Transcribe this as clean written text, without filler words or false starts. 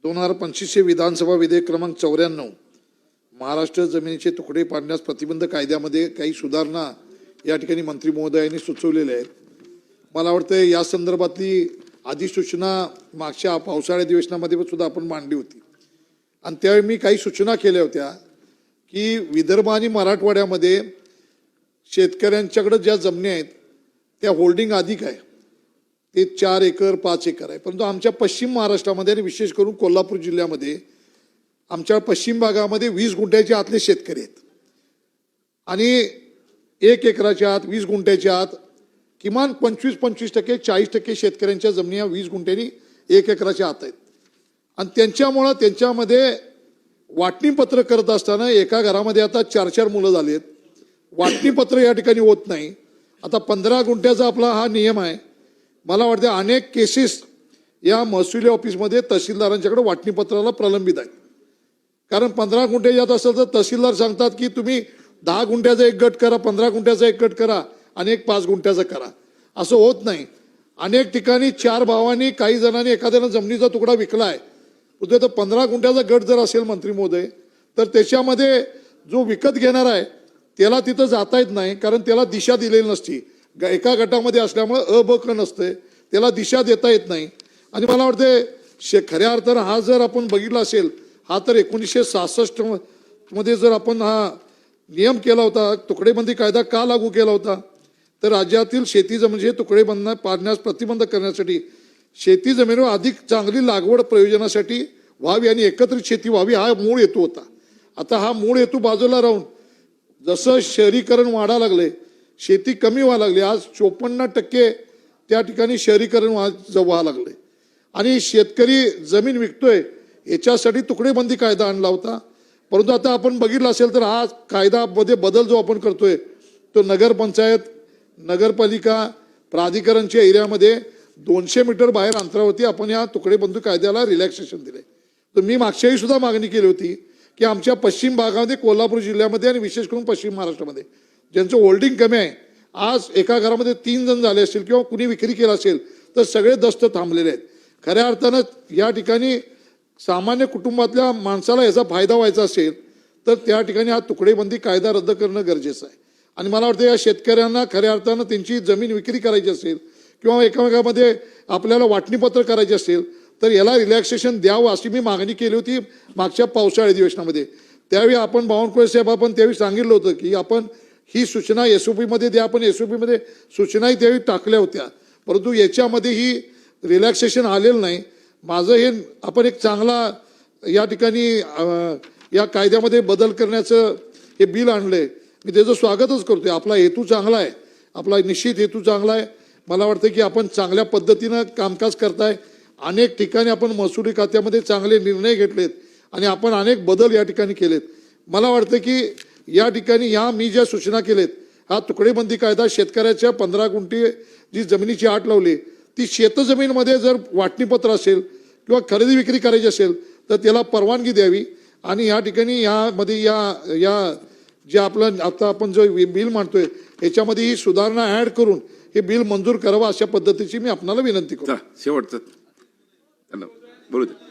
2025 विधानसभा विधेयक क्रमांक 94 महाराष्ट्र जमिनीचे तुकडे पाडण्यास प्रतिबंध कायद्यामध्ये काही सुधारणा या ठिकाणी मंत्री महोदयांनी सुचवलेल्या आहेत. मला वाटतं या संदर्भातली अधिसूचना मागच्या पावसाळ्या अधिवेशनामध्ये सुद्धा आपण मांडली होती आणि त्यावेळी मी काही सूचना केल्या होत्या की विदर्भ आणि मराठवाड्यामध्ये शेतकऱ्यांच्याकडे ज्या जमिनी आहेत त्या होल्डिंग अधिक आहे, ते 4 एकर 5 एकर आहे. परंतु आमच्या पश्चिम महाराष्ट्रामध्ये आणि विशेष करून कोल्हापूर जिल्ह्यामध्ये आमच्या पश्चिम भागामध्ये 20 गुंठ्याच्या आतले शेतकरी आहेत आणि 1 एकराच्या आत 20 गुंठ्याच्या आत किमान 25% 40% शेतकऱ्यांच्या जमिनी या 20 गुंठ्यांनी 1 एकराच्या आत आहेत आणि त्यांच्यामुळं त्यांच्यामध्ये वाटणीपत्र करत असताना एका घरामध्ये आता 4-4 मुलं झाली आहेत. वाटणीपत्र या ठिकाणी होत नाही. आता 15 गुंठ्याचा आपला हा नियम आहे. मला वाटतं अनेक केसेस या महसुली ऑफिसमध्ये तहसीलदारांच्याकडे वाटणीपत्राला प्रलंबित आहेत. कारण 15 गुंठे यात असेल तर तहसीलदार सांगतात की तुम्ही 10 गुंठ्याचा एक गट करा, 15 गुंठ्याचा एक गट करा आणि एक 5 गुंठ्याचा करा. असं होत नाही. अनेक ठिकाणी 4 भावांनी काही जणांनी एखाद्यानं जमिनीचा तुकडा विकलाय, तर 15 गुंठ्याचा गट जर असेल मंत्री महोदय तर त्याच्यामध्ये जो विकत घेणार आहे त्याला तिथं जाता येत नाही, कारण त्याला दिशा दिलेली नसती. एका गटामध्ये असल्यामुळे अ ब क नसते, त्याला दिशा देता येत नाही. आणि मला वाटते खऱ्या अर्थानं हा जर आपण बघितला असेल, हा तर 1966 मध्ये जर आपण हा नियम केला होता, तुकडेबंदी कायदा का लागू केला होता, तर राज्यातील शेती जमिनीचे तुकडेबंद पाडण्यास प्रतिबंध करण्यासाठी शेती जमिनीवर अधिक चांगली लागवड प्रयोजनासाठी व्हावी आणि एकत्रित शेती व्हावी हा मूळ हेतू होता. आता हा मूळ हेतू बाजूला राहून जसं शहरीकरण वाढायला लागले, शेती कमी व्हायला लागली. आज 54% त्या ठिकाणी शहरीकरण व्हायला लागले आणि शेतकरी जमीन विकतोय. याच्यासाठी तुकडेबंदी कायदा आणला होता. परंतु आता आपण बघितलं असेल तर हा कायद्यामध्ये बदल जो आपण करतोय तो नगरपंचायत, नगरपालिका, प्राधिकरणच्या एरियामध्ये 200 मीटर बाहेर अंतरावरती आपण या तुकडेबंदी कायद्याला रिलॅक्सेशन दिले. तर मी मागच्याही सुद्धा मागणी केली होती की आमच्या पश्चिम भागामध्ये, कोल्हापूर जिल्ह्यामध्ये आणि विशेष करून पश्चिम महाराष्ट्रामध्ये ज्यांचं होल्डिंग कमी आहे, आज एका घरामध्ये 3 जण झाले असतील किंवा कुणी विक्री केला असेल तर सगळे दस्त थांबलेले आहेत. खऱ्या अर्थानं या ठिकाणी सामान्य कुटुंबातल्या माणसाला याचा फायदा व्हायचा असेल तर त्या ठिकाणी हा तुकडेबंदी कायदा रद्द करणं गरजेचं आहे. आणि मला वाटतं या शेतकऱ्यांना खऱ्या अर्थानं त्यांची जमीन विक्री करायची असेल किंवा एकामेकामध्ये आपल्याला वाटणीपत्र करायचे असेल तर याला रिलॅक्सेशन द्यावं अशी मी मागणी केली होती मागच्या पावसाळ्या अधिवेशनामध्ये. त्यावेळी आपण बावनकुळे साहेब आपण त्यावेळी सांगितलं होतं की आपण ही सूचना SOP मध्ये द्या. आपण SOP मध्ये सूचनाही त्यावेळी टाकल्या होत्या, परंतु याच्यामध्ये ही रिलॅक्सेशन आलेलं नाही. माझं हे आपण एक चांगला या ठिकाणी या कायद्यामध्ये बदल करण्याचं हे बिल आणलंय, मी त्याचं स्वागतच करतोय. आपला हेतू चांगला आहे, आपला निश्चित हेतू चांगला आहे. मला वाटतं की आपण चांगल्या पद्धतीनं कामकाज करताय. अनेक ठिकाणी आपण महसुली खात्यामध्ये चांगले निर्णय घेतलेत आणि आपण अनेक बदल या ठिकाणी केलेत. मला वाटतं की या ठिकाणी मी ज्या सूचना केलेत, हा तुकडेबंदी कायदा शेतकऱ्याच्या 15 गुंठे जी जमिनीची आट लावली ती शेतजमीनमध्ये जर वाटणीपत्र असेल किंवा खरेदी विक्री करायची असेल तर त्याला परवानगी द्यावी आणि या ठिकाणी यामध्ये या जे आपलं आता आपण जो बिल मांडतोय याच्यामध्ये ही सुधारणा ॲड करून हे बिल मंजूर करावं अशा पद्धतीची मी आपणाला विनंती करतो. शेवटचं बोलू दे.